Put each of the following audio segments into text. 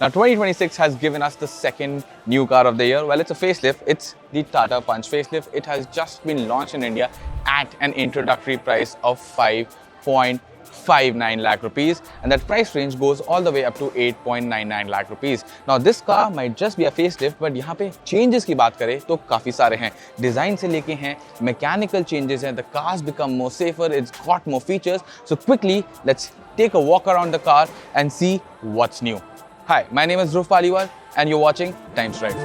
Now 2026 has given us the second new car of the year. Well, it's a facelift. It's the Tata Punch facelift. It has just been launched in India at an introductory price of 5.59 lakh rupees, and that price range goes all the way up to 8.99 lakh rupees. Now this car might just be a facelift, but यहाँ पे changes की बात करें तो काफ़ी सारे हैं. Design से लेके हैं, mechanical changes हैं, the cars become more safer, it's got more features. So quickly, let's take a walk around the car and see what's new. Hi, my name is Dhruv Paliwal and you're watching Times Drive.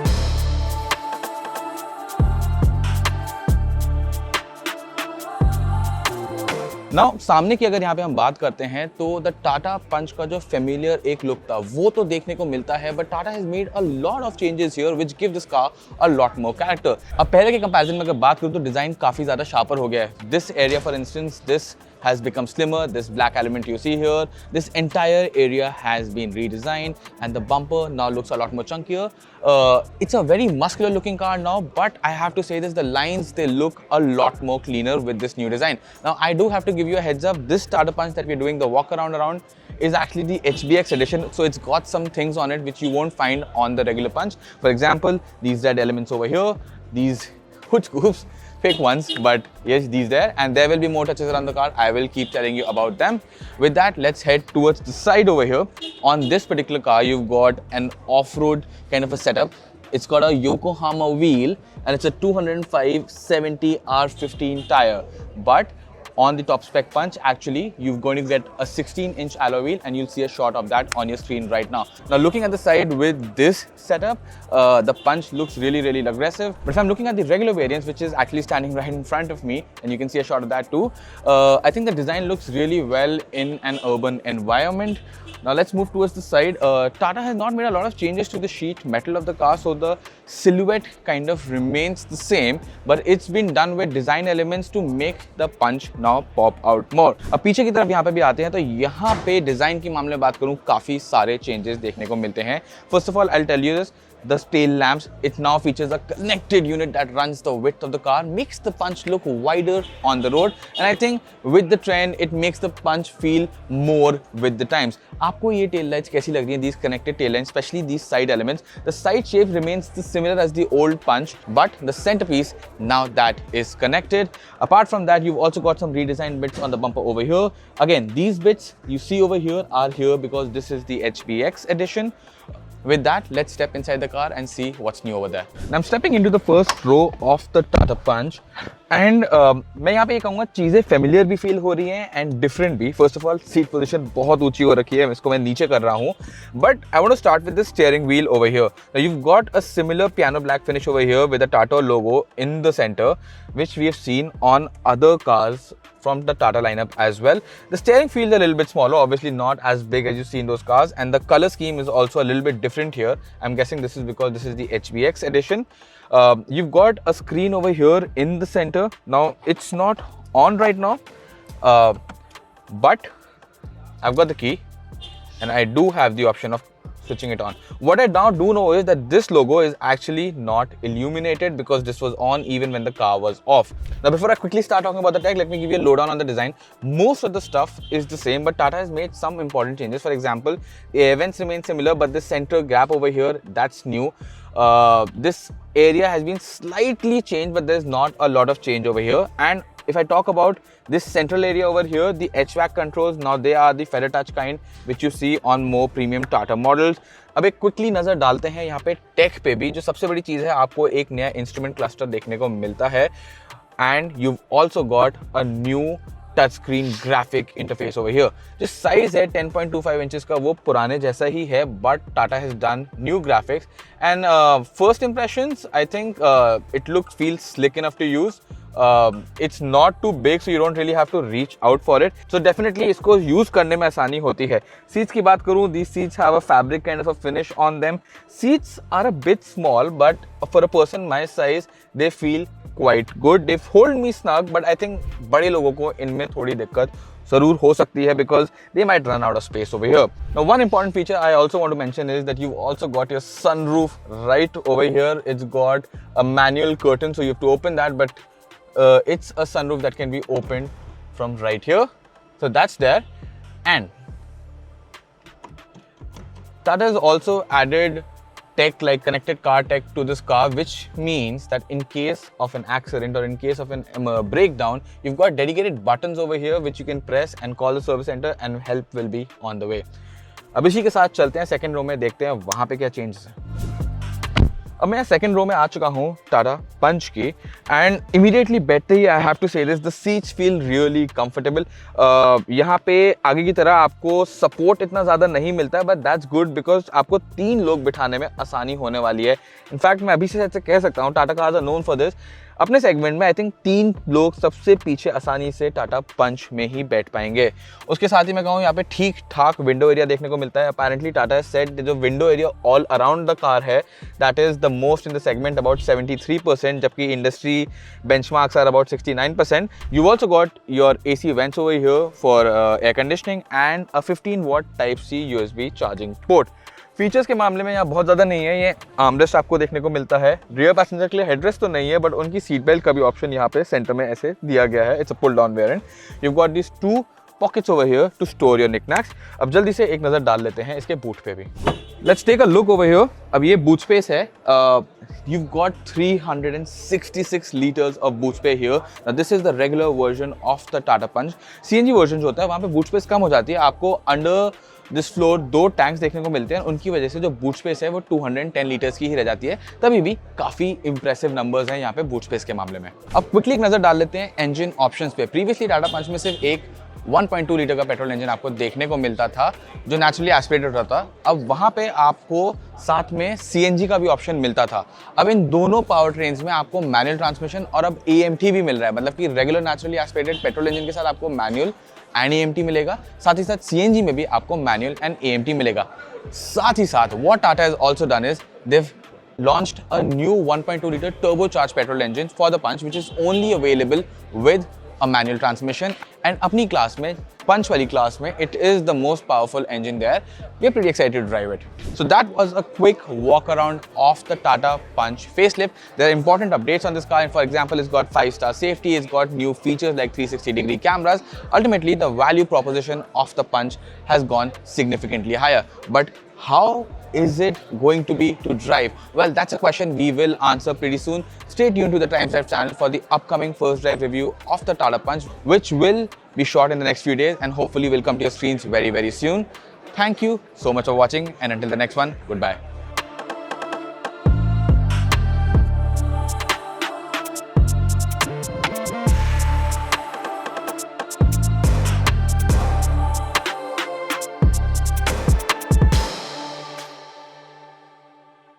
Now, सामने की अगर यहाँ पे हम बात करते हैं तो द टाटा पंच का जो फेमिलियर एक लुक था वो तो देखने को मिलता है, but Tata has made a lot of changes here which give this car a lot more character. अब पहले के कंपैरिजन में अगर बात करूँ तो डिजाइन काफी ज्यादा शार्पर हो गया है. This area for instance, this has become slimmer. This black element you see here, this entire area has been redesigned, and the bumper now looks a lot more chunkier. It's a very muscular looking car now, but I have to say this, the lines, they look a lot more cleaner with this new design. Now I do have to give you a heads up, this Tata Punch that we're doing the walk around is actually the HBX edition, so it's got some things on it which you won't find on the regular Punch. For example, these red elements over here, these hood scoops, fake ones, but yes, these there, and there will be more touches around the car. I will keep telling you about them. With that, let's head towards the side over here. On this particular car, you've got an off-road kind of a setup. It's got a Yokohama wheel and it's a 205/70 R15 tire, but on the top spec Punch, actually, you're going to get a 16-inch alloy wheel, and you'll see a shot of that on your screen right now. Now, looking at the side with this setup, the Punch looks really, really aggressive. But if I'm looking at the regular variants, which is actually standing right in front of me, and you can see a shot of that too, I think the design looks really well in an urban environment. Now, let's move towards the side. Tata has not made a lot of changes to the sheet metal of the car, so the silhouette kind of remains the same, but it's been done with design elements to make the Punch now pop out more. अब पीछे की तरफ यहाँ पे भी आते हैं तो यहाँ पे डिजाइन की मामले में बात करूँ काफी सारे चेंजेस देखने को मिलते हैं. First of all, I'll tell you this. The tail lamps, it now features a connected unit that runs the width of the car, makes the Punch look wider on the road, and I think with the trend, it makes the Punch feel more with the times. आपको ये tail lights कैसी लग रही हैं? These connected tail lights, especially these side elements. The side shape remains similar as the old Punch, but the centerpiece now that is connected. Apart from that, you've also got some redesigned bits on the bumper over here. Again, these bits you see over here are here because this is the HBX edition. With that, let's step inside the car and see what's new over there. Now I'm stepping into the first row of the Tata Punch, and मैं यहाँ पे ये कहूँगा चीज़ें familiar भी feel हो रही हैं and different भी. First of all, seat position बहुत ऊंची हो रखी है, इसको मैं नीचे कर रहा हूँ. But I want to start with the steering wheel over here. Now you've got a similar piano black finish over here with the Tata logo in the center, which we have seen on other cars from the Tata lineup as well. The steering feels a little bit smaller, obviously not as big as you see in those cars, and the color scheme is also a little bit different here. I'm guessing this is because this is the HBX edition. You've got a screen over here in the center. Now it's not on right now, but I've got the key and I do have the option of switching it on. What I now do know is that this logo is actually not illuminated because this was on even when the car was off. Now before I quickly start talking about the tech, let me give you a lowdown on the design. Most of the stuff is the same, but Tata has made some important changes. For example, the air vents remain similar, but this center gap over here, that's new. This area has been slightly changed, but there's not a lot of change over here. And if I talk about this central area over here, the HVAC controls, now they are the feather touch kind, which you see on more premium Tata models. अब एक quickly नजर डालते हैं यहाँ पे take पे भी. जो सबसे बड़ी चीज है, आपको एक नया इंस्ट्रूमेंट क्लस्टर देखने को मिलता है, and you've also got a new touchscreen graphic interface over here. जो साइज है 10.25 इंचेस का, वो पुराने जैसा ही है, but Tata has done new graphics. And first impressions, I think it feels slick enough to use. It's not too big, so you don't really have to reach out for it. So definitely इसको use करने में आसानी होती है. Seats की बात करूँ, these seats have a fabric kind of a finish on them. Seats are a bit small, but for a person my size, they feel quite good. They hold me snug, but I think बड़े लोगों को इनमें थोड़ी दिक्कत जरूर हो सकती है because they might run out of space over here. Now one important feature I also want to mention is that you've also got your sunroof right over here. It's got a manual curtain, so you have to open that, but it's a sunroof that can be opened from right here. So that's there. And Tata has also added tech like connected car tech to this car, which means that in case of an accident or in case of an breakdown, you've got dedicated buttons over here which you can press and call the service center and help will be on the way. अब इसी के साथ चलते हैं second row में, देखते हैं वहाँ पे क्या चेंजेस है। अब मैं सेकंड रो में आ चुका हूँ टाटा पंच की, एंड इमीडिएटली बैठते ही आई हैव टू से this, the seats feel really comfortable. यहाँ पे आगे की तरह आपको सपोर्ट इतना ज़्यादा नहीं मिलता है, बट दैट्स गुड बिकॉज आपको 3 लोग बिठाने में आसानी होने वाली है। इनफैक्ट मैं अभी से कह सकता हूँ Tata cars are known for this. अपने सेगमेंट में आई थिंक 3 लोग सबसे पीछे आसानी से टाटा पंच में ही बैठ पाएंगे। उसके साथ ही मैं कहूँ यहाँ पे ठीक ठाक विंडो एरिया देखने को मिलता है। अपेरेंटली टाटा सेट जो window area all around the car है that is the most in the segment, about 73%, जबकि industry benchmarks are about 69%. You also got your AC vents over here for air conditioning and a 15-watt Type-C USB charging port. Features के मामले में यहाँ बहुत ज़्यादा नहीं है। ये आर्मरेस्ट आपको देखने को मिलता है। रियर पैसेंजर के लिए हेडरेस्ट तो नहीं है, बट उनकी सीट बेल्ट का भी ऑप्शन यहाँ पे सेंटर में ऐसे दिया गया है। It's a pull down variant. You got this 2 pockets over here to store your knick-knacks. अब जल्दी से एक नज़र डाल लेते हैं इसके बूट पे भी। Let's take a look over here. अब ये बूट स्पेस है। You've got 366 liters of boot space here. Now this is the regular version of the Tata Punch. CNG version जो होता है वहाँ पे boot space कम हो जाती है। आपको under this floor 2 टैंक्स देखने को मिलते हैं। उनकी वजह से जो boot space है वो 210 लीटर्स की ही रह जाती है। तभी भी काफ़ी impressive numbers हैं यहाँ पे boot space के मामले में। अब quickly एक नज़र डाल लेते हैं engine options पे। Previously Tata Punch में सिर्फ एक 1.2 लीटर का पेट्रोल इंजन आपको देखने को मिलता था जो नेचुरली एस्पिरेटेड होता था। अब वहाँ पे आपको साथ में CNG का भी ऑप्शन मिलता था। अब इन दोनों पावर ट्रेन्स में आपको मैनुअल ट्रांसमिशन और अब AMT भी मिल रहा है, मतलब कि regular naturally aspirated petrol engine के साथ आपको मैनुअल एंड AMT मिलेगा, साथ ही साथ CNG में भी आपको मैनुअल एंड AMT मिलेगा। साथ ही साथ what Tata has also done is they've launched a new 1.2 liter turbocharged petrol engine for the Punch which is only available with a manual transmission, and अपनी क्लास में पंच वाली क्लास में it is the most powerful engine there. We are pretty excited to drive it. So that was a quick walk around of the Tata Punch facelift. There are important updates on this car, and for example it's got 5-star safety, it's got new features like 360-degree cameras. Ultimately the value proposition of the Punch has gone significantly higher, but how is it going to be to drive? Well, that's a question we will answer pretty soon. Stay tuned to the Times Drive channel for the upcoming first drive review of the Tata Punch, which will be shot in the next few days and hopefully will come to your screens very, very soon. Thank you so much for watching, and until the next one, goodbye.